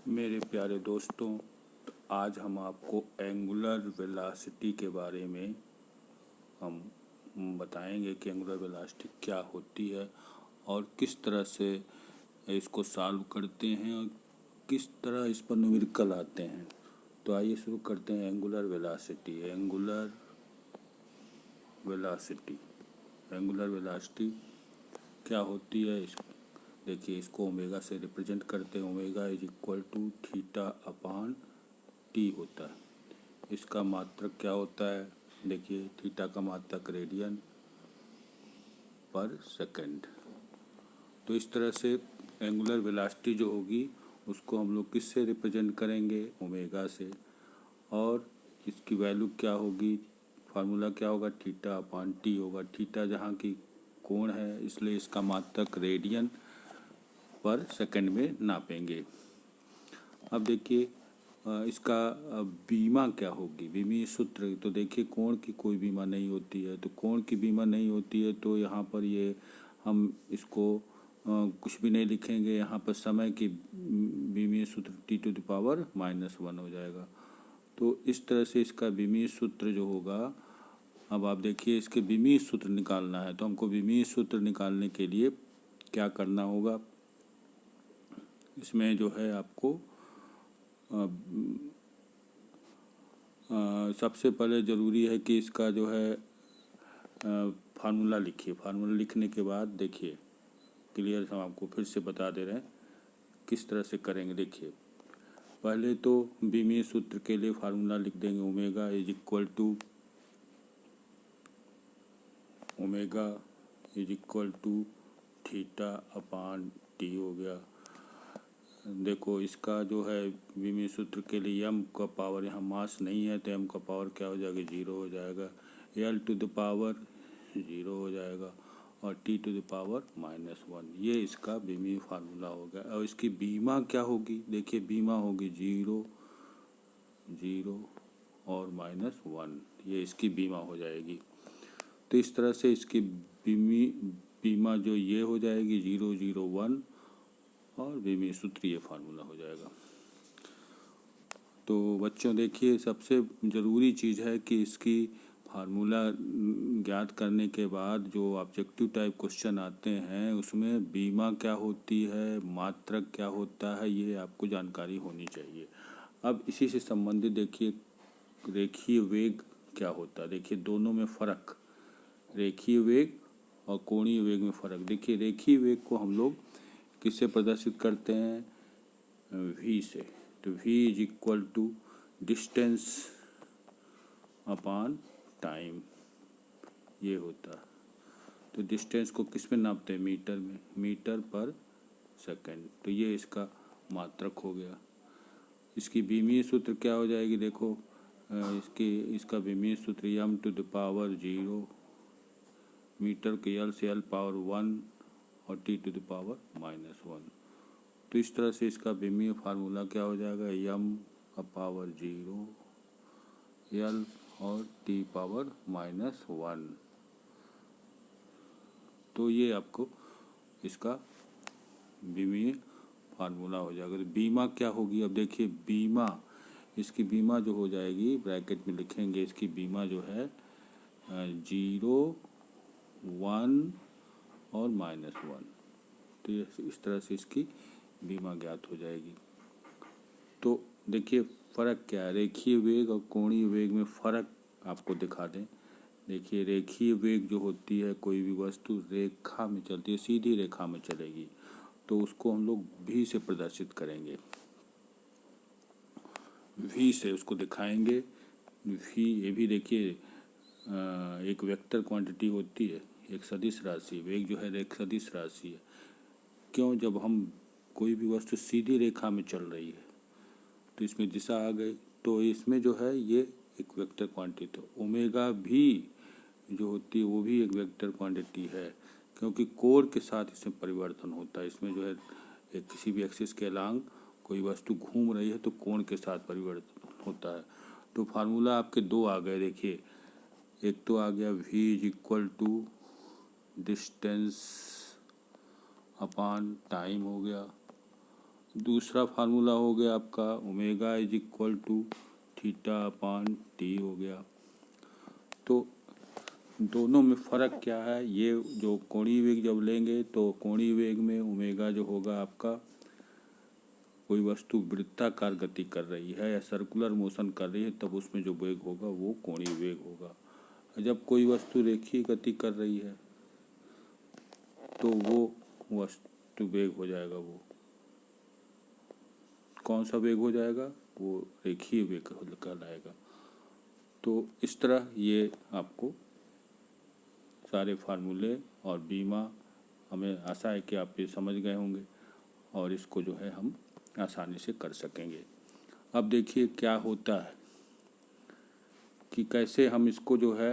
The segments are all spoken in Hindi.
मेरे प्यारे दोस्तों, आज हम आपको एंगुलर वेलोसिटी के बारे में हम बताएंगे कि एंगुलर वेलोसिटी क्या होती है और किस तरह से इसको सॉल्व करते हैं और किस तरह इस पर न्यूमेरिकल आते हैं। तो आइए शुरू करते हैं। एंगुलर वेलोसिटी क्या होती है। देखिए, इसको ओमेगा से रिप्रेजेंट करते हैं। Omega is equal to theta upon T होता है। इसका मात्रक क्या होता है? देखिए, थीटा का मात्रक रेडियन पर सेकंड। तो इस तरह से एंगुलर वेलोसिटी जो होगी उसको हम लोग किससे रिप्रेजेंट करेंगे? ओमेगा से। और इसकी वैल्यू क्या होगी? फार्मूला क्या होगा? थीटा अपान टी होगा। थीटा जहाँ की कोण है, इसलिए इसका मात्रक रेडियन पर सेकंड में नापेंगे। अब देखिए, इसका बीमा क्या होगी? बीमीय सूत्र। तो देखिए, कोण की कोई बीमा नहीं होती है, तो कोण की बीमा नहीं होती है तो यहाँ पर ये हम इसको कुछ भी नहीं लिखेंगे। यहाँ पर समय की बीमीय सूत्र T⁻⁻1 हो जाएगा। तो इस तरह से इसका बीमीय सूत्र जो होगा, अब आप देखिए, इसके बीमीय सूत्र निकालना है तो हमको बीमीय सूत्र निकालने के लिए क्या करना होगा? इसमें जो है आपको सबसे पहले ज़रूरी है कि इसका जो है फार्मूला लिखिए। फार्मूला लिखने के बाद देखिए, क्लियर हम आपको फिर से बता दे रहे हैं किस तरह से करेंगे। देखिए, पहले तो बीमीय सूत्र के लिए फार्मूला लिख देंगे। Omega is equal to theta upon T हो गया। देखो, इसका जो है बीमीय सूत्र के लिए m का पावर, यहाँ मास नहीं है तो m का पावर क्या हो जाएगा? 0 हो जाएगा। l⁻⁻0 हो जाएगा और t⁻⁻1। ये इसका बीमीय फार्मूला हो गया। और इसकी बीमा क्या होगी? देखिए, बीमा होगी 0, 0 और -1। ये इसकी बीमा हो जाएगी। तो इस तरह से इसकी बीमा जो ये हो जाएगी 0, 0, 1 और बीमीय सूत्र ये फार्मूला हो जाएगा। तो बच्चों, देखिए, सबसे ज़रूरी चीज़ है कि इसकी फार्मूला ज्ञात करने के बाद जो ऑब्जेक्टिव टाइप क्वेश्चन आते हैं उसमें बीमा क्या होती है, मात्रक क्या होता है, ये आपको जानकारी होनी चाहिए। अब इसी से संबंधित देखिए, रेखीय वेग क्या होता है। देखिए, दोनों में फ़र्क, रेखीय वेग और कोणीय वेग में फ़र्क। देखिए, रेखीय वेग को हम लोग किससे प्रदर्शित करते हैं? v से। तो v is equal to distance upon time, ये होता है। तो डिस्टेंस को किस में नापते हैं? मीटर में, मीटर पर सेकंड। तो ये इसका मात्रक हो गया। इसकी बीमीय सूत्र क्या हो जाएगी? देखो, इसका बीमीय सूत्र m⁻0, मीटर के l से l⁻1 और t⁻⁻1। तो इस तरह से इसका बीमीय फार्मूला क्या हो जाएगा? m⁻0 l और t⁻⁻1। तो ये आपको इसका बीमीय फार्मूला हो जाएगा। तो बीमा क्या होगी? अब देखिए, बीमा, इसकी बीमा जो हो जाएगी, ब्रैकेट में लिखेंगे, इसकी बीमा जो है 0, 1 और -1। तो इस तरह से इसकी बीमा ज्ञात हो जाएगी। तो देखिए, फ़र्क क्या है? रेखीय वेग और कोणीय वेग में फ़र्क आपको दिखा दें। देखिए, रेखीय वेग जो होती है, कोई भी वस्तु रेखा में चलती है, सीधी रेखा में चलेगी, तो उसको हम लोग v से प्रदर्शित करेंगे। v से उसको दिखाएंगे। v, ये भी देखिए एक वेक्टर क्वांटिटी होती है, एक सदिश राशि। वेग जो है एक सदिश राशि है। क्यों? जब हम कोई भी वस्तु सीधी रेखा में चल रही है तो इसमें दिशा आ गई, तो इसमें जो है ये एक वेक्टर क्वांटिटी। तो ओमेगा भी जो होती है वो भी एक वेक्टर क्वांटिटी है, क्योंकि कोण के साथ इसमें परिवर्तन होता है। इसमें जो है एक किसी भी एक्सिस के अलांग कोई वस्तु घूम रही है तो कोण के साथ परिवर्तन होता है। तो फार्मूला आपके दो आ गए। देखिए, एक तो आ गया v is equal to distance upon time हो गया, दूसरा फार्मूला हो गया आपका omega is equal to theta upon T हो गया। तो दोनों में फ़र्क क्या है, ये जो कोणीय वेग जब लेंगे तो कोणीय वेग में ओमेगा जो होगा आपका, कोई वस्तु वृत्ताकार गति कर रही है या सर्कुलर मोशन कर रही है तब उसमें जो वेग होगा वो कोणीय वेग होगा। जब कोई वस्तु रेखीय गति कर रही है तो वो वस्तु वेग हो जाएगा, वो कौन सा वेग हो जाएगा, वो रेखीय वेग कहलाएगा। तो इस तरह ये आपको सारे फार्मूले और बीमा, हमें आशा है कि आप ये समझ गए होंगे और इसको जो है हम आसानी से कर सकेंगे। अब देखिए क्या होता है कि कैसे हम इसको जो है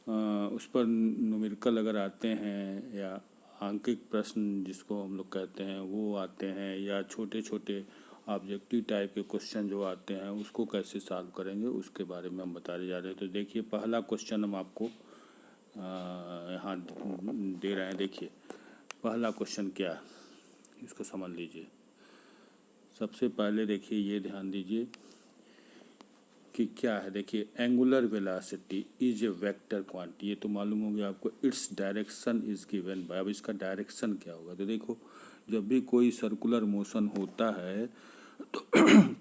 उस पर न्यूमेरिकल अगर आते हैं या आंकिक प्रश्न जिसको हम लोग कहते हैं वो आते हैं, या छोटे छोटे ऑब्जेक्टिव टाइप के क्वेश्चन जो आते हैं उसको कैसे सॉल्व करेंगे उसके बारे में हम बताने जा रहे हैं। तो देखिए पहला क्वेश्चन हम आपको यहाँ दे रहे हैं। देखिए पहला क्वेश्चन क्या है, इसको समझ लीजिए। सबसे पहले देखिए ये ध्यान दीजिए कि क्या है। देखिए angular velocity is a vector quantity, ये तो मालूम हो गया आपको। Its direction is given bye, अब इसका डायरेक्शन क्या होगा। तो देखो जब भी कोई सर्कुलर मोशन होता है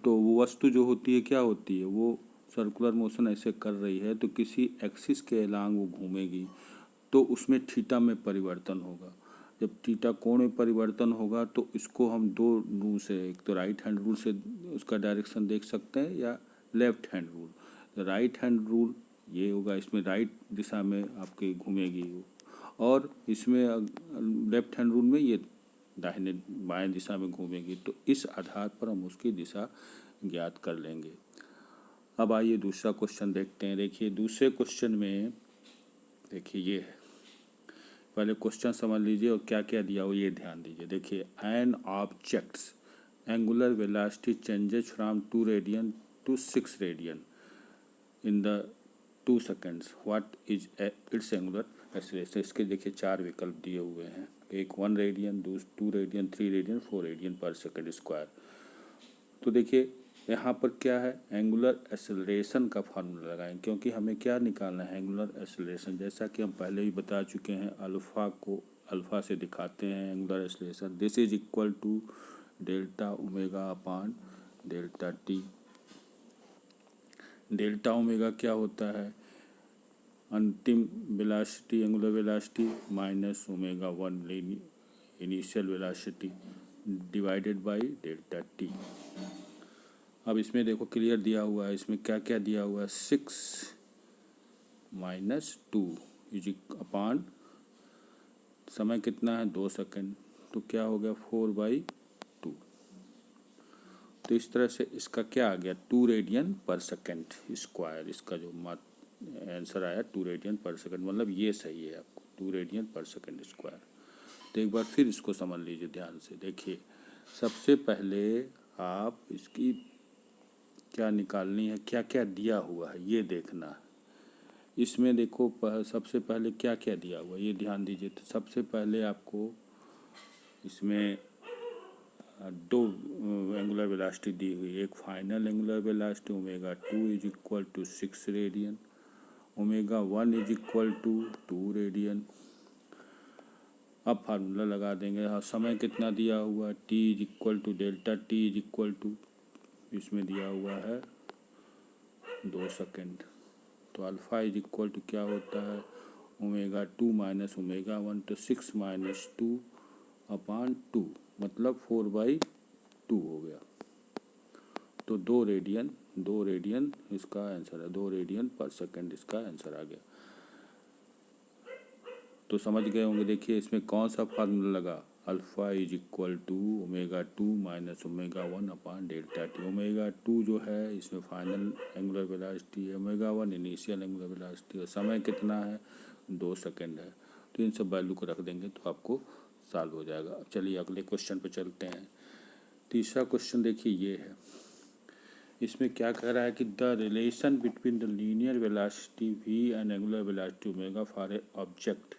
तो वो वस्तु जो होती है क्या होती है, वो सर्कुलर मोशन ऐसे कर रही है तो किसी एक्सिस के अलांग वो घूमेगी तो उसमें थीटा में परिवर्तन होगा। जब थीटा कोण में परिवर्तन होगा तो इसको हम दो रूल से, एक तो राइट हैंड रूल से उसका डायरेक्शन देख सकते हैं या left hand rule. Right hand rule ये होगा, इसमें राइट दिशा में आपके घूमेगी, और इसमें लेफ्ट हैंड रूल में ये दाहिने बाएं दिशा में घूमेगी। तो इस आधार पर हम उसकी दिशा ज्ञात कर लेंगे। अब आइए दूसरा क्वेश्चन देखते हैं। देखिए दूसरे क्वेश्चन में देखिए ये है, पहले क्वेश्चन समझ लीजिए और क्या क्या दिया हो ये ध्यान दीजिए। देखिए an objects angular velocity changes from 2 radian to 6 radian in the 2 seconds, what is its angular acceleration. इसके देखिए 4 विकल्प दिए हुए हैं, एक 1 radian, 2 radian, 3 radian, 4 radian per second square. तो देखिए यहाँ पर क्या है, एंगुलर एक्सेलरेशन का फार्मूला लगाएं, क्योंकि हमें क्या निकालना है, एंगुलर एक्सेलरेशन। जैसा कि हम पहले ही बता चुके हैं, अल्फ़ा को अल्फ़ा से दिखाते हैं angular acceleration. This is equal to delta omega upon delta T. Delta omega क्या होता है, अंतिम velocity angular velocity minus omega 1 initial velocity divided by delta T. अब इसमें देखो क्लियर दिया हुआ है, इसमें क्या क्या दिया हुआ है, 6 माइनस 2 इज अपान समय कितना है 2 सेकेंड, तो क्या हो गया 4/2। तो इस तरह से इसका क्या आ गया 2 रेडियन पर सेकेंड स्क्वायर। इसका जो आंसर आया 2 रेडियन पर सेकेंड, मतलब ये सही है आपको 2 रेडियन पर सेकेंड स्क्वायर। तो एक बार फिर इसको समझ लीजिए ध्यान से। देखिए सबसे पहले आप इसकी क्या निकालनी है, क्या क्या दिया हुआ है ये देखना है। इसमें देखो सबसे पहले क्या क्या दिया हुआ है ये ध्यान दीजिए। तो सबसे पहले आपको इसमें 2 एंगुलर वेलोसिटी दी हुई, एक final angular velocity omega 2 is equal to 6 radian, omega 1 is equal to 2 radian. अब फार्मूला लगा देंगे। हाँ समय कितना दिया हुआ, T is equal to delta T is equal to, इसमें दिया हुआ है 2 सेकेंड। तो अल्फ़ा इज इक्वल टू क्या होता है, ओमेगा 2 माइनस ओमेगा 1, तो 6 माइनस 2 अपान 2 मतलब 4/2 हो गया। तो 2 रेडियन इसका आंसर है, 2 रेडियन पर सेकेंड इसका आंसर आ गया। तो समझ गए होंगे। देखिए इसमें कौन सा फार्मूला लगा, alpha is equal to omega 2 minus omega 1 upon delta T. Omega 2 जो है इसमें फाइनल एंगुलर वेलोसिटी है, ओमेगा 1 इनिशियल एंगुलर वेलोसिटी है, समय कितना है 2 सेकेंड है। तो इन सब वैल्यू को रख देंगे तो आपको सॉल्व हो जाएगा। अब चलिए अगले क्वेश्चन पे चलते हैं। तीसरा क्वेश्चन देखिए ये है, इसमें क्या कह रहा है कि the relation between the linear velocity v and angular velocity omega for a object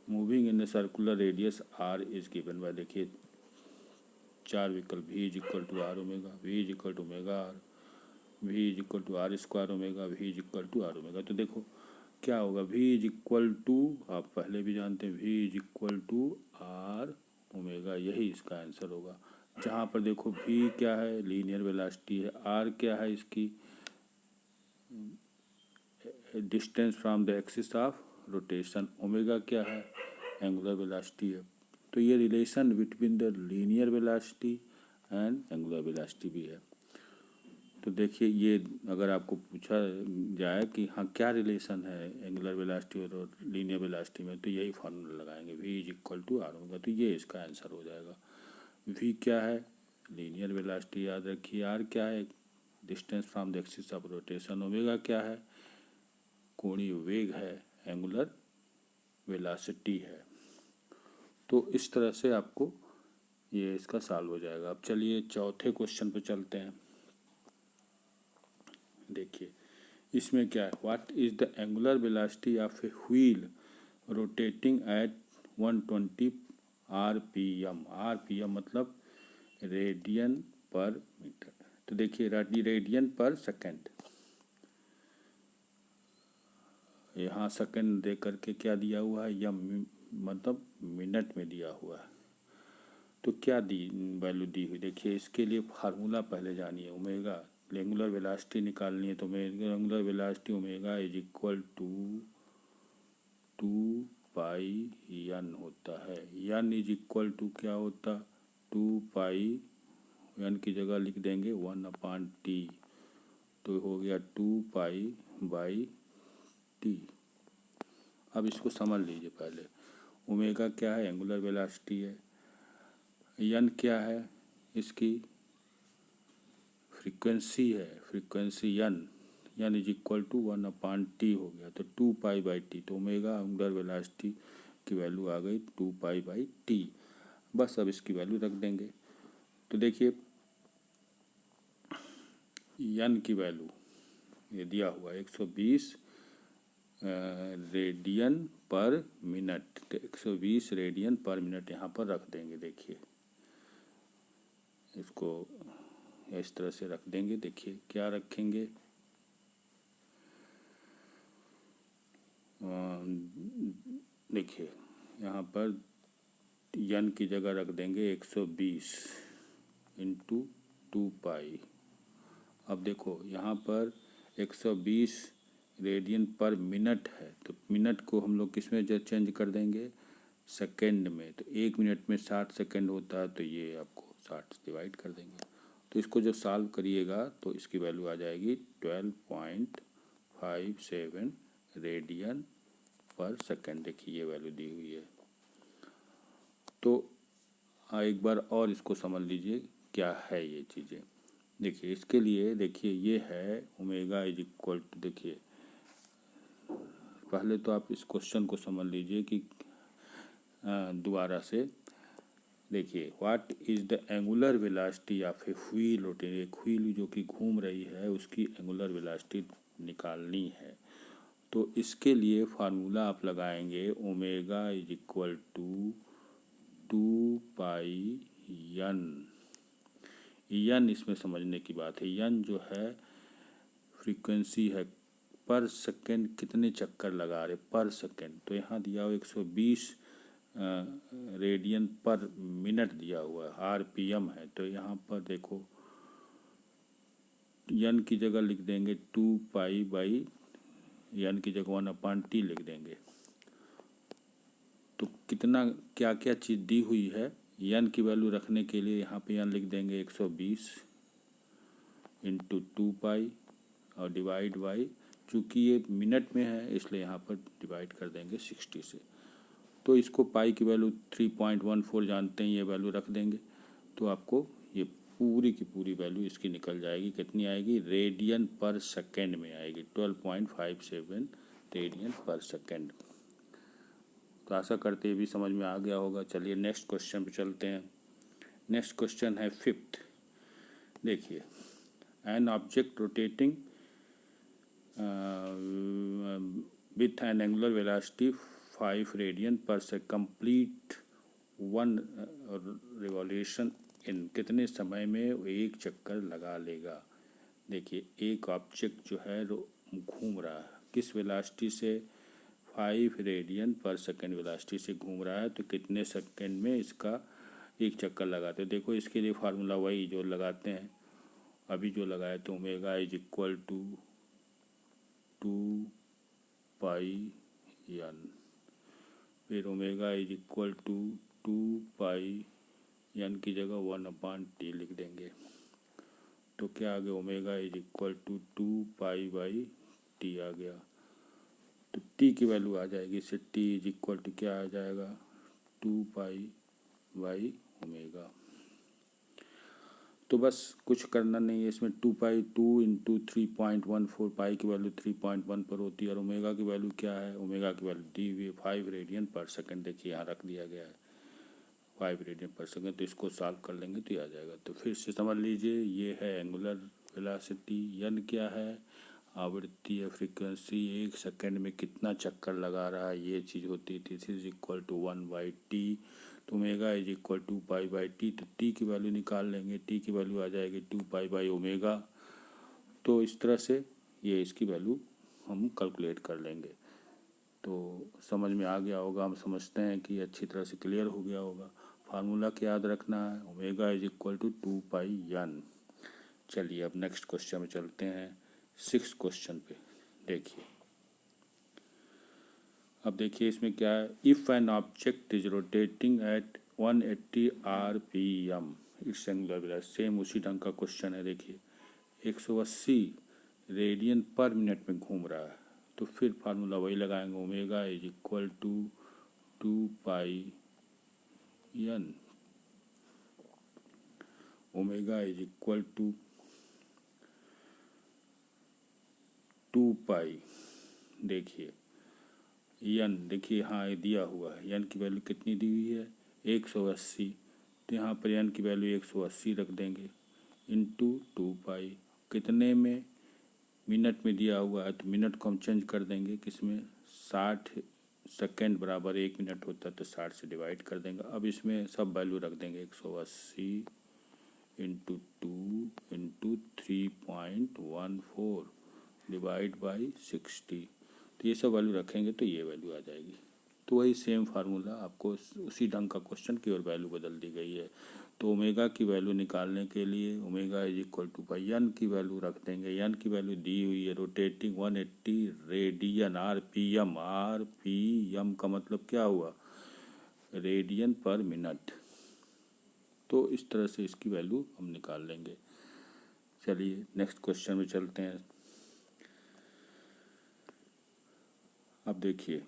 moving in the circular radius r is given by. देखिए चार विकल्प, v is equal to R omega, v is equal to omega R, v is equal to R square omega, v is equal to R omega. तो देखो क्या होगा, v इज इक्वल टू, आप पहले भी जानते हैं, v is equal to R omega, यही इसका आंसर होगा। जहाँ पर देखो v क्या है, लीनियर वेलोसिटी है, r क्या है इसकी distance from the axis of rotation, omega क्या है एंगुलर वेलोसिटी है। तो ये relation between the linear velocity and angular velocity भी है। तो देखिए ये अगर आपको पूछा जाए कि हाँ क्या रिलेशन है एंगुलर वेलोसिटी और लीनियर वेलोसिटी में, तो यही फार्मूला लगाएंगे, v is equal to R omega. तो ये इसका आंसर हो जाएगा। v क्या है लीनियर वेलोसिटी याद रखिए, r क्या है distance from the axis of rotation, omega क्या है कोणीय वेग है, एंगुलर वेलोसिटी है। तो इस तरह से आपको ये इसका सॉल्व हो जाएगा। अब चलिए चौथे क्वेश्चन पे चलते हैं। देखिए इसमें क्या है, what is the angular velocity of a wheel rotating at 120 RPM, RPM मतलब रेडियन पर मीटर। तो देखिए रेडियन पर सेकंड, यहाँ सेकंड दे करके क्या दिया हुआ है, या मतलब मिनट में दिया हुआ है। तो क्या वैल्यू दी हुई, देखिए इसके लिए फार्मूला पहले जानिए, ओमेगा एंगुलर वेलोसिटी निकालनी है, तो angular velocity omega is equal to 2 pi N होता है। एन इज इक्वल टू क्या होता, 2 पाई, एन की जगह लिख देंगे 1/t, तो हो गया 2 पाई बाई टी। अब इसको समझ लीजिए पहले, ओमेगा क्या है एंगुलर वेलोसिटी है, एन क्या है इसकी फ्रीक्वेंसी है, frequency N is equal to 1/t हो गया, तो 2 पाई बाई टी, तो ओमेगा एंगुलर वेलोसिटी की वैल्यू आ गई 2 पाई बाई टी। बस अब इसकी वैल्यू रख देंगे। तो देखिए एन की वैल्यू ये दिया हुआ 120 रेडियन पर मिनट, तो 120 रेडियन पर मिनट यहाँ पर रख देंगे। देखिए इसको इस तरह से रख देंगे। देखिए क्या रखेंगे, देखिए यहाँ पर एन की जगह रख देंगे 120 इंटू 2 पाई। अब देखो यहाँ पर 120 रेडियन पर मिनट है, तो मिनट को हम लोग किस में चेंज कर देंगे, सेकंड में। तो 1 मिनट में 60 सेकंड होता है, तो ये आपको 60 से डिवाइड कर देंगे। तो इसको जब सॉल्व करिएगा तो इसकी वैल्यू आ जाएगी 12.57 रेडियन पर सेकंड। देखिए ये वैल्यू दी हुई है। तो एक बार और इसको समझ लीजिए क्या है ये चीज़ें। देखिए इसके लिए देखिए ये है ओमेगा इज इक्वल टू, देखिए पहले तो आप इस क्वेश्चन को समझ लीजिए कि दोबारा से देखिए, what is the angular velocity of a wheel rotating, एक व्हील जो कि घूम रही है उसकी एंगुलर वेलोसिटी निकालनी है। तो इसके लिए फार्मूला आप लगाएंगे omega is equal to 2 pi N इसमें समझने की बात है। एन जो है फ्रीक्वेंसी है, पर सेकंड कितने चक्कर लगा रहे पर सेकंड, तो यहाँ दिया हुआ 120 रेडियन पर मिनट दिया हुआ है, आरपीएम है। तो यहाँ पर देखो एन की जगह लिख देंगे 2 पाई बाई, एन की जगह 1/t लिख देंगे। तो कितना क्या क्या चीज़ दी हुई है, एन की वैल्यू रखने के लिए यहाँ पे एन लिख देंगे 120 इंटू 2 पाई और डिवाइड बाई, चूँकि ये मिनट में है इसलिए यहाँ पर डिवाइड कर देंगे 60 से। तो इसको पाई की वैल्यू 3.14 जानते हैं, ये वैल्यू रख देंगे तो आपको ये पूरी की पूरी वैल्यू इसकी निकल जाएगी। कितनी आएगी, रेडियन पर सेकंड में आएगी, 12.57 रेडियन पर सेकंड। तो आशा करते हैं भी समझ में आ गया होगा। चलिए नेक्स्ट क्वेश्चन पे चलते हैं। नेक्स्ट क्वेश्चन है 5th। देखिए an object rotating with an angular velocity 5 radian पर से कंप्लीट 1 revolution सेकेंड, कितने समय में वो एक चक्कर लगा लेगा। देखिए एक ऑब्जेक्ट जो है घूम रहा है किस वेलोसिटी से, 5 रेडियन पर सेकेंड वेलोसिटी से घूम रहा है, तो कितने सेकेंड में इसका एक चक्कर लगाते हैं। देखो इसके लिए फार्मूला वही जो लगाते हैं अभी जो लगाए, तो omega is equal to 2πn, फिर omega is equal to 2πn की जगह 1/t लिख देंगे, तो क्या आ गया, omega is equal to 2π/t आ गया। तो t की वैल्यू आ जाएगी, इससे t इज इक्वल टू क्या आ जाएगा, 2π/ओमेगा। तो बस कुछ करना नहीं है इसमें, 2 इंटू 3.14, पाई की वैल्यू 3.1 पर होती है, और ओमेगा की वैल्यू क्या है, ओमेगा की वैल्यू दी हुई 5 रेडियन पर सेकंड, देखिए यहाँ रख दिया गया है 5 रेडियन पर सेकंड, तो इसको सॉल्व कर लेंगे तो ये आ जाएगा। तो फिर से समझ लीजिए, ये है एंगुलर वेलोसिटी, एन क्या है, आवृत्ति या फ्रीक्वेंसी, एक सेकंड में कितना चक्कर लगा रहा है ये चीज़ होती है, this is equal to 1/t, तो omega is equal to 2π/t, तो t की वैल्यू निकाल लेंगे, t की वैल्यू आ जाएगी 2π/ओमेगा। तो इस तरह से ये इसकी वैल्यू हम कैलकुलेट कर लेंगे। तो समझ में आ गया होगा, हम समझते हैं कि अच्छी तरह से क्लियर हो गया होगा। फार्मूला क्या याद रखना है, omega is equal to 2πn। चलिए अब नेक्स्ट क्वेश्चन में चलते हैं, 6 क्वेश्चन पे। देखिए अब देखिए इसमें क्या है, if an object is rotating at 180 rpm it's angular velocity, same उसी ढंग का क्वेश्चन है। देखिए 180 रेडियन पर मिनट में घूम रहा है, तो फिर फार्मूला वही लगाएंगे, omega is equal to 2πn, omega is equal to 2π। देखिए यन, देखिए हाँ ये दिया हुआ है, यन की वैल्यू कितनी दी हुई है 180, तो यहाँ पर यन की वैल्यू 180 रख देंगे इंटू 2π, कितने में, मिनट में दिया हुआ है, तो मिनट को हम चेंज कर देंगे किसमें, 60 सेकेंड बराबर 1 मिनट होता है, तो 60 से डिवाइड कर देंगे। अब इसमें सब वैल्यू रख देंगे, 180 इंटू 2 इंटू 3.14 डिवाइड बाई 60, तो ये सब वैल्यू रखेंगे तो ये वैल्यू आ जाएगी। तो वही सेम फार्मूला आपको उसी ढंग का क्वेश्चन की और वैल्यू बदल दी गई है। तो ओमेगा की वैल्यू निकालने के लिए ओमेगा इज इक्वल टू पाई, यन की वैल्यू रख देंगे, यन की वैल्यू दी हुई है रोटेटिंग 180 रेडियन आरपीएम, आरपीएम का मतलब क्या हुआ, रेडियन पर मिनट। तो इस तरह से इसकी वैल्यू हम निकाल लेंगे। चलिए नेक्स्ट क्वेश्चन में चलते हैं। अब देखिए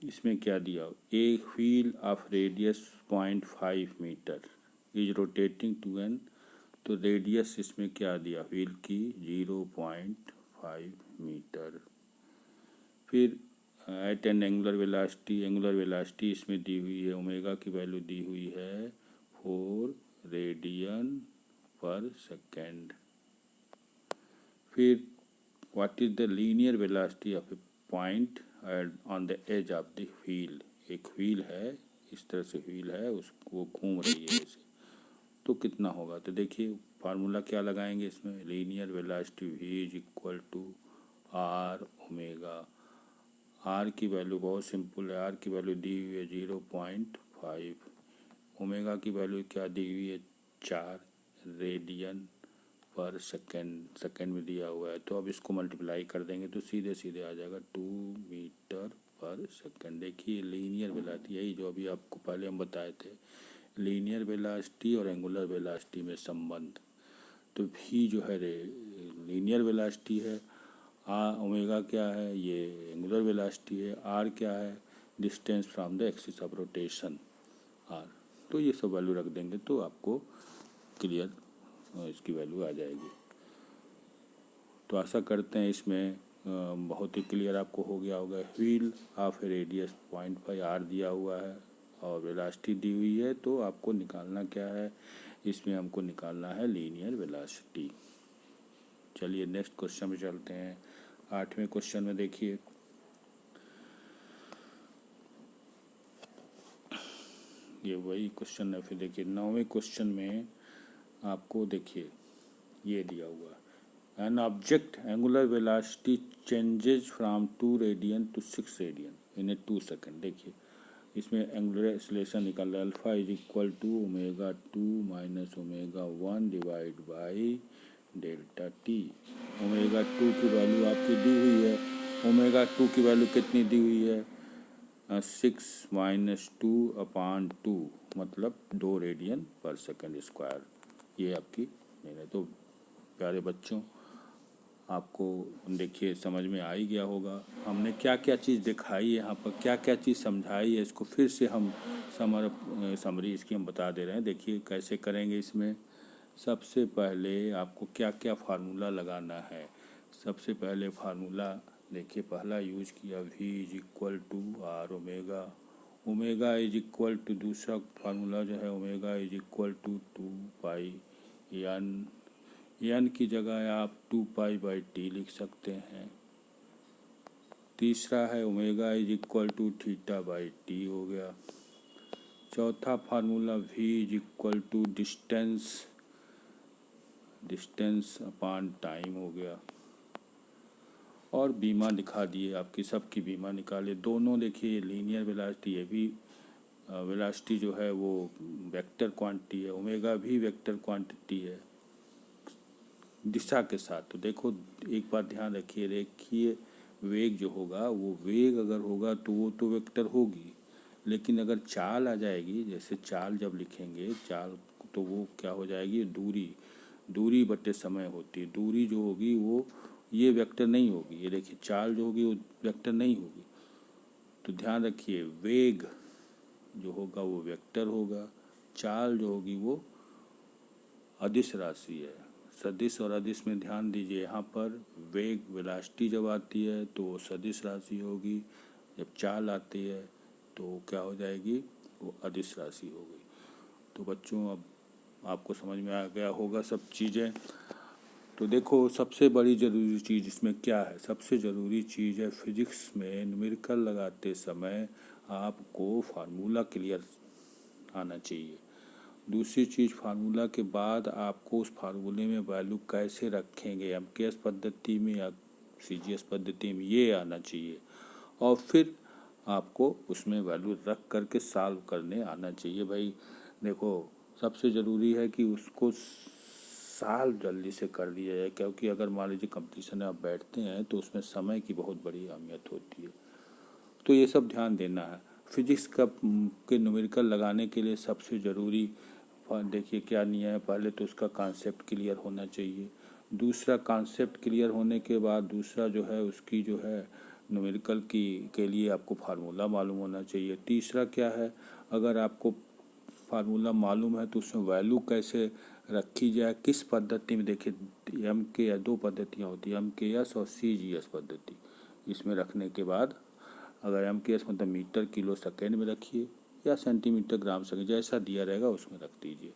इसमें क्या दिया, एक wheel of radius 0.5 metre is rotating to N, तो रेडियस इसमें क्या दिया व्हील की 0.5 मीटर। फिर एट एन एंगुलर वेलोसिटी इसमें दी हुई है, ओमेगा की वैल्यू दी हुई है 4 रेडियन पर सेकेंड। फिर what is the linear velocity of a point on the edge of the wheel, एक व्हील है, इस तरह से व्हील है, उसको घूम रही है इसे, तो कितना होगा। तो देखिए फार्मूला क्या लगाएंगे इसमें, linear velocity v is equal to R omega. R की वैल्यू बहुत सिंपल है, आर की वैल्यू दी हुई है 0.5, ओमेगा की वैल्यू क्या दी हुई है 4 रेडियन पर सेकेंड में दिया हुआ है, तो अब इसको मल्टीप्लाई कर देंगे तो सीधे सीधे आ जाएगा 2 मीटर पर सेकेंड। देखिए लीनियर वेलोसिटी, यही जो अभी आपको पहले हम बताए थे, लीनियर वेलोसिटी और एंगुलर वेलोसिटी में संबंध। तो भी जो है लीनियर वेलोसिटी है, ओमेगा क्या है, ये एंगुलर वेलोसिटी है, आर क्या है, distance from the axis of rotation R. तो ये सब वैल्यू रख देंगे तो आपको क्लियर इसकी वैल्यू आ जाएगी। तो आशा करते हैं इसमें बहुत ही क्लियर आपको हो गया होगा। व्हील ऑफ रेडियस 0.5 आर दिया हुआ है और वेलोसिटी दी हुई है, तो आपको निकालना क्या है, इसमें हमको निकालना है लीनियर वेलोसिटी। चलिए नेक्स्ट क्वेश्चन में चलते हैं। 8वें क्वेश्चन में देखिए, ये वही क्वेश्चन है। फिर देखिए 9वें क्वेश्चन में आपको देखिए ये दिया हुआ है, an object angular velocity changes from 2 radian to 6 radian in a 2 second. देखिए इसमें एंगुलर एक्सीलरेशन निकल रहा है, alpha is equal to omega 2 minus omega 1 divide by delta T. Omega 2 की वैल्यू आपकी दी हुई है, ओमेगा 2 की वैल्यू कितनी दी हुई है, 6-2/2 मतलब 2 रेडियन पर सेकेंड स्क्वायर। ये आपकी मेरे तो प्यारे बच्चों आपको देखिए समझ में आ ही गया होगा हमने क्या क्या चीज़ दिखाई है यहाँ पर, क्या क्या चीज़ समझाई है। इसको फिर से हम समरी इसकी हम बता दे रहे हैं। देखिए कैसे करेंगे इसमें। सबसे पहले आपको क्या क्या फार्मूला लगाना है। सबसे पहले फार्मूला देखिए पहला यूज किया V is equal to R omega, omega is equal to दूसरा फार्मूला जो है omega is equal to 2 pi N की जगह आप 2 पाई/टी लिख सकते हैं। तीसरा है omega is equal to theta T हो गया। चौथा formula V is equal to distance upon time हो गया। और बीमा दिखा दिए, आपकी सबकी बीमा निकाले। दोनों देखिए लीनियर वेलोसिटी, ये भी वेलोसिटी जो है वो वेक्टर क्वांटिटी है, ओमेगा भी वेक्टर क्वांटिटी है दिशा के साथ। तो देखो एक बार ध्यान देखिए वेग जो होगा वो वेग अगर होगा तो वो तो वेक्टर होगी, लेकिन अगर चाल आ जाएगी, जैसे चाल जब लिखेंगे चाल तो वो क्या हो जाएगी, दूरी बटे समय होती है। दूरी जो होगी वो ये वेक्टर नहीं होगी, ये देखिए चाल जो होगी वो वेक्टर नहीं होगी। तो ध्यान रखिए वेग जो होगा वो वेक्टर होगा, चाल जो होगी वो अदिश राशि है। सदिश और अदिश में ध्यान दीजिए, यहाँ पर वेग वेलोसिटी जब आती है तो वो सदिश राशि होगी, जब चाल आती है तो क्या हो जाएगी, वो अदिश राशि होगी। तो बच्चों अब आपको समझ में आ गया होगा सब चीज़ें। तो देखो सबसे बड़ी ज़रूरी चीज़ इसमें क्या है, सबसे ज़रूरी चीज़ है फिजिक्स में न्यूमेरिकल लगाते समय आपको फार्मूला क्लियर आना चाहिए। दूसरी चीज़ फार्मूला के बाद आपको उस फार्मूले में वैल्यू कैसे रखेंगे, एमकेएस पद्धति में या सीजीएस पद्धति में, ये आना चाहिए। और फिर आपको उसमें वैल्यू रख करके सॉल्व करने आना चाहिए। भाई देखो सबसे ज़रूरी है कि उसको सॉल्व जल्दी से कर दिया जाए, क्योंकि अगर मान लीजिए कंपटीशन में आप बैठते हैं तो उसमें समय की बहुत बड़ी अहमियत होती है। तो ये सब ध्यान देना है। फिजिक्स के न्यूमेरिकल लगाने के लिए सबसे ज़रूरी देखिए क्या नियम है, पहले तो उसका कॉन्सेप्ट क्लियर होना चाहिए। दूसरा कॉन्सेप्ट क्लियर होने के बाद दूसरा जो है उसकी जो है न्यूमेरिकल के लिए आपको फार्मूला मालूम होना चाहिए। तीसरा क्या है, अगर आपको फार्मूला मालूम है तो उसमें वैल्यू कैसे रखी जाए, किस पद्धति में। देखिए एम के या 2 पद्धतियाँ होती है, MKS और CGS पद्धति। इसमें रखने के बाद अगर MKS मतलब मीटर किलो सेकेंड में रखिए या सेंटीमीटर ग्राम सेकेंड, जैसा दिया रहेगा उसमें रख दीजिए।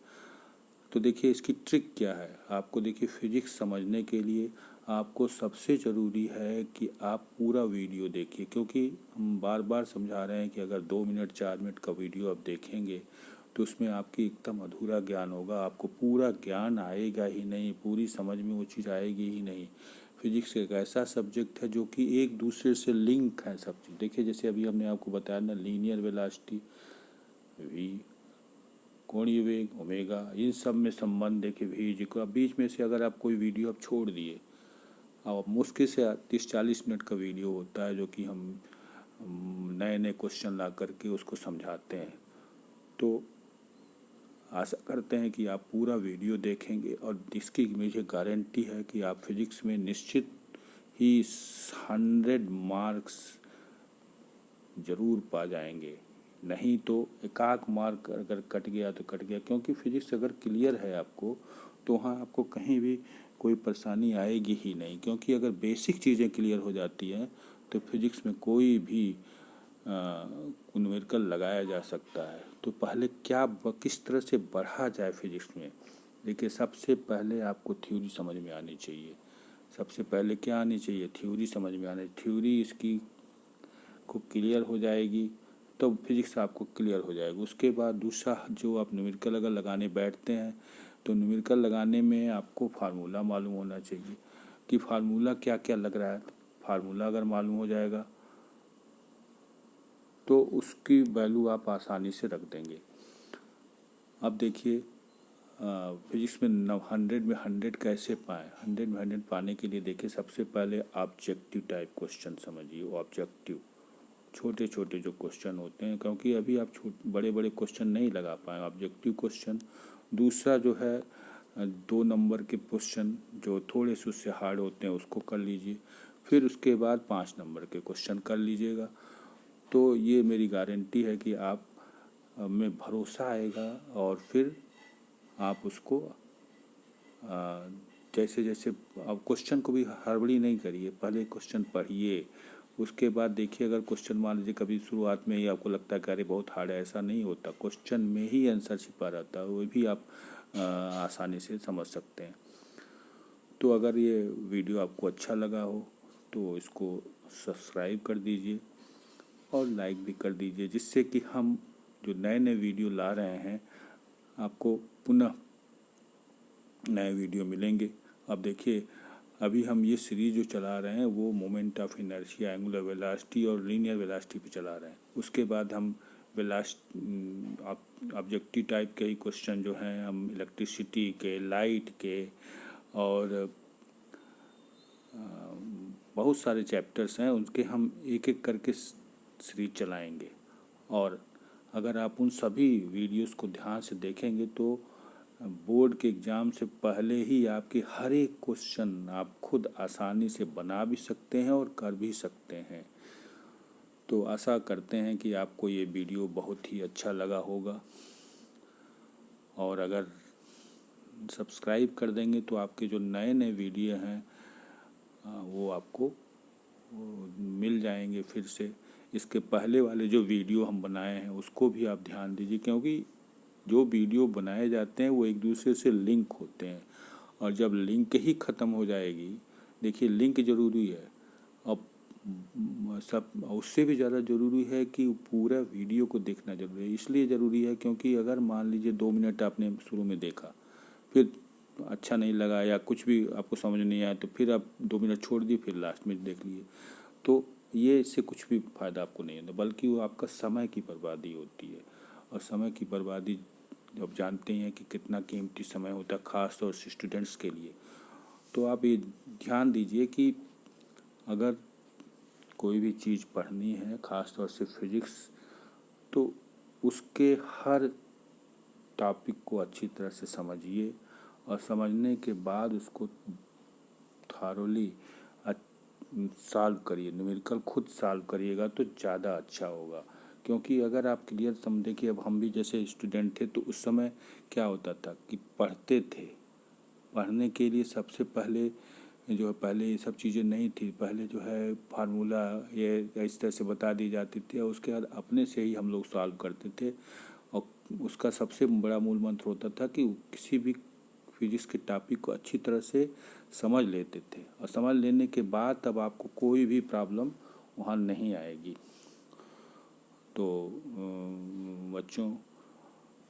तो देखिए इसकी ट्रिक क्या है, आपको देखिए फिजिक्स समझने के लिए आपको सबसे ज़रूरी है कि आप पूरा वीडियो देखिए, क्योंकि हम बार बार समझा रहे हैं कि अगर 2 मिनट 4 मिनट का वीडियो आप देखेंगे तो उसमें आपकी एकदम अधूरा ज्ञान होगा, आपको पूरा ज्ञान आएगा ही नहीं, पूरी समझ में वो चीज़ आएगी ही नहीं। फिजिक्स एक ऐसा सब्जेक्ट है जो कि एक दूसरे से लिंक है सब चीज़। देखिए जैसे अभी हमने आपको बताया ना, लीनियर वेलोसिटी, V, कोणीय वेग, ओमेगा, इन सब में संबंध देखिए V को। अब बीच में से अगर आप कोई वीडियो आप छोड़ दिए, अब मुश्किल से 30-40 मिनट का वीडियो होता है जो कि हम नए नए क्वेश्चन ला करके उसको समझाते हैं। तो आशा करते हैं कि आप पूरा वीडियो देखेंगे और इसकी मुझे गारंटी है कि आप फिजिक्स में निश्चित ही 100 मार्क्स ज़रूर पा जाएंगे। नहीं तो एकाक मार्क अगर कट गया तो कट गया, क्योंकि फिजिक्स अगर क्लियर है आपको तो वहाँ आपको कहीं भी कोई परेशानी आएगी ही नहीं। क्योंकि अगर बेसिक चीज़ें क्लियर हो जाती हैं तो फिजिक्स में कोई भी न्यूमेरिकल लगाया जा सकता है। तो पहले किस तरह से बढ़ा जाए फिजिक्स में, देखिए सबसे पहले आपको थ्योरी समझ में आनी चाहिए। सबसे पहले क्या आनी चाहिए, थ्योरी समझ में आनी। थ्योरी इसकी को क्लियर हो जाएगी तो फिजिक्स आपको क्लियर हो जाएगा। उसके बाद दूसरा जो आप न्यूमेरिकल अगर लगाने बैठते हैं तो न्यूमेरिकल लगाने में आपको फार्मूला मालूम होना चाहिए कि फार्मूला क्या क्या लग रहा है। फार्मूला अगर मालूम हो जाएगा तो उसकी वैल्यू आप आसानी से रख देंगे। अब देखिए फिजिक्स में 100 में 100 कैसे पाएँ। 100 में 100 पाने के लिए देखिए सबसे पहले ऑब्जेक्टिव टाइप क्वेश्चन समझिए। ऑब्जेक्टिव छोटे छोटे जो क्वेश्चन होते हैं, क्योंकि अभी आप बड़े बड़े क्वेश्चन नहीं लगा पाए, ऑब्जेक्टिव क्वेश्चन। दूसरा जो है 2 नंबर के क्वेश्चन जो थोड़े से उससे हार्ड होते हैं उसको कर लीजिए, फिर उसके बाद 5 नंबर के क्वेश्चन कर लीजिएगा। तो ये मेरी गारंटी है कि आप में भरोसा आएगा और फिर आप उसको जैसे जैसे आप क्वेश्चन को भी हड़बड़ी नहीं करिए, पहले क्वेश्चन पढ़िए, उसके बाद देखिए अगर क्वेश्चन मान लीजिए कभी शुरुआत में ही आपको लगता है कि अरे बहुत हार्ड है, ऐसा नहीं होता, क्वेश्चन में ही आंसर छिपा रहता है, वो भी आप आसानी से समझ सकते हैं। तो अगर ये वीडियो आपको अच्छा लगा हो तो इसको सब्सक्राइब कर दीजिए और लाइक भी कर दीजिए, जिससे कि हम जो नए नए वीडियो ला रहे हैं आपको पुनः नए वीडियो मिलेंगे। अब देखिए अभी हम ये सीरीज जो चला रहे हैं वो moment of inertia, angular velocity और लीनियर वेलोसिटी पे चला रहे हैं। उसके बाद हम ऑब्जेक्टिव टाइप के ही क्वेश्चन जो हैं हम इलेक्ट्रिसिटी के, लाइट के और बहुत सारे चैप्टर्स हैं, उनके हम एक एक करके सीरीज चलाएंगे। और अगर आप उन सभी वीडियोस को ध्यान से देखेंगे तो बोर्ड के एग्ज़ाम से पहले ही आपके हर एक क्वेश्चन आप खुद आसानी से बना भी सकते हैं और कर भी सकते हैं। तो आशा करते हैं कि आपको ये वीडियो बहुत ही अच्छा लगा होगा, और अगर सब्सक्राइब कर देंगे तो आपके जो नए नए वीडियो हैं वो आपको मिल जाएंगे फिर से। इसके पहले वाले जो वीडियो हम बनाए हैं उसको भी आप ध्यान दीजिए, क्योंकि जो वीडियो बनाए जाते हैं वो एक दूसरे से लिंक होते हैं, और जब लिंक ही ख़त्म हो जाएगी, देखिए लिंक ज़रूरी है, अब सब उससे भी ज़्यादा ज़रूरी है कि पूरा वीडियो को देखना ज़रूरी है। इसलिए ज़रूरी है क्योंकि अगर मान लीजिए 2 मिनट आपने शुरू में देखा, फिर अच्छा नहीं लगा या कुछ भी आपको समझ नहीं आया, तो फिर आप 2 मिनट छोड़ दिए, फिर लास्ट में देख लिए, तो ये इससे कुछ भी फ़ायदा आपको नहीं होता, बल्कि वो आपका समय की बर्बादी होती है। और समय की बर्बादी जब जानते हैं कि कितना कीमती समय होता है ख़ास तौर से स्टूडेंट्स के लिए, तो आप ये ध्यान दीजिए कि अगर कोई भी चीज़ पढ़नी है ख़ास तौर से फिजिक्स, तो उसके हर टॉपिक को अच्छी तरह से समझिए, और समझने के बाद उसको थारोली सॉल्व करिए। न्यूमेरिकल खुद सॉल्व करिएगा तो ज़्यादा अच्छा होगा, क्योंकि अगर आप क्लियर देखिए, अब हम भी जैसे स्टूडेंट थे तो उस समय क्या होता था कि पढ़ते थे, पढ़ने के लिए सबसे पहले जो है, पहले ये सब चीज़ें नहीं थी, पहले जो है फार्मूला ये इस तरह से बता दी जाती थी, और उसके बाद अपने से ही हम लोग सॉल्व करते थे। और उसका सबसे बड़ा मूल मंत्र होता था कि किसी भी फिजिक्स के टॉपिक को अच्छी तरह से समझ लेते थे, और समझ लेने के बाद तब आपको कोई भी प्रॉब्लम वहाँ नहीं आएगी। तो बच्चों,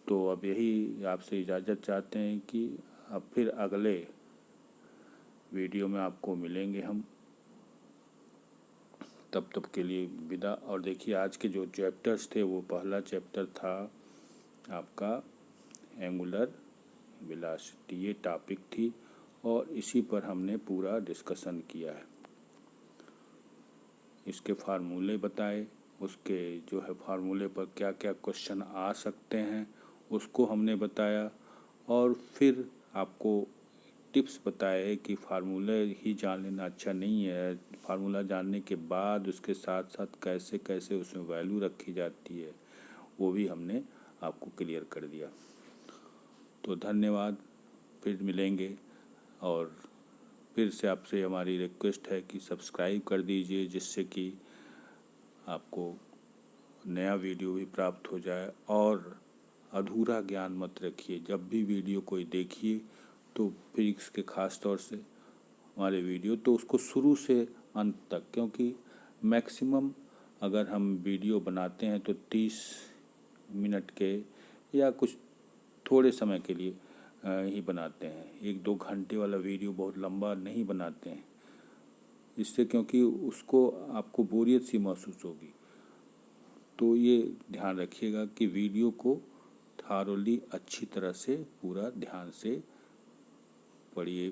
तो अब यही आपसे इजाज़त चाहते हैं कि अब फिर अगले वीडियो में आपको मिलेंगे हम, तब के लिए विदा। और देखिए आज के जो चैप्टर्स थे, वो पहला चैप्टर था आपका एंगुलर वेलोसिटी, ये टॉपिक थी, और इसी पर हमने पूरा डिस्कशन किया है। इसके फार्मूले बताए, उसके जो है फार्मूले पर क्या क्या क्वेश्चन आ सकते हैं उसको हमने बताया, और फिर आपको टिप्स बताए कि फार्मूले ही जान लेना अच्छा नहीं है, फार्मूला जानने के बाद उसके साथ साथ कैसे कैसे उसमें वैल्यू रखी जाती है वो भी हमने आपको क्लियर कर दिया। तो धन्यवाद, फिर मिलेंगे, और फिर से आपसे हमारी रिक्वेस्ट है कि सब्सक्राइब कर दीजिए, जिससे कि आपको नया वीडियो भी प्राप्त हो जाए। और अधूरा ज्ञान मत रखिए, जब भी वीडियो कोई देखिए तो फिजिक्स के ख़ास तौर से हमारे वीडियो, तो उसको शुरू से अंत तक, क्योंकि मैक्सिमम अगर हम वीडियो बनाते हैं तो 30 मिनट के या कुछ थोड़े समय के लिए ही बनाते हैं। 1-2 घंटे वाला वीडियो बहुत लंबा नहीं बनाते हैं इससे, क्योंकि उसको आपको बोरियत सी महसूस होगी। तो ये ध्यान रखिएगा कि वीडियो को थारोली अच्छी तरह से पूरा ध्यान से पढ़िए,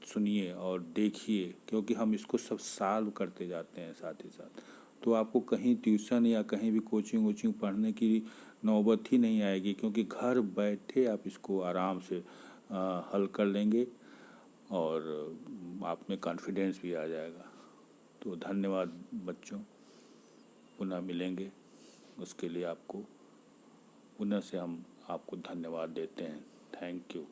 सुनिए और देखिए, क्योंकि हम इसको सब सॉल्व करते जाते हैं साथ ही साथ। तो आपको कहीं ट्यूशन या कहीं भी कोचिंग वोचिंग पढ़ने की नौबत ही नहीं आएगी, क्योंकि घर बैठे आप इसको आराम से हल कर लेंगे और आप में कॉन्फिडेंस भी आ जाएगा। तो धन्यवाद बच्चों, पुनः मिलेंगे, उसके लिए आपको पुनः से हम आपको धन्यवाद देते हैं। Thank you.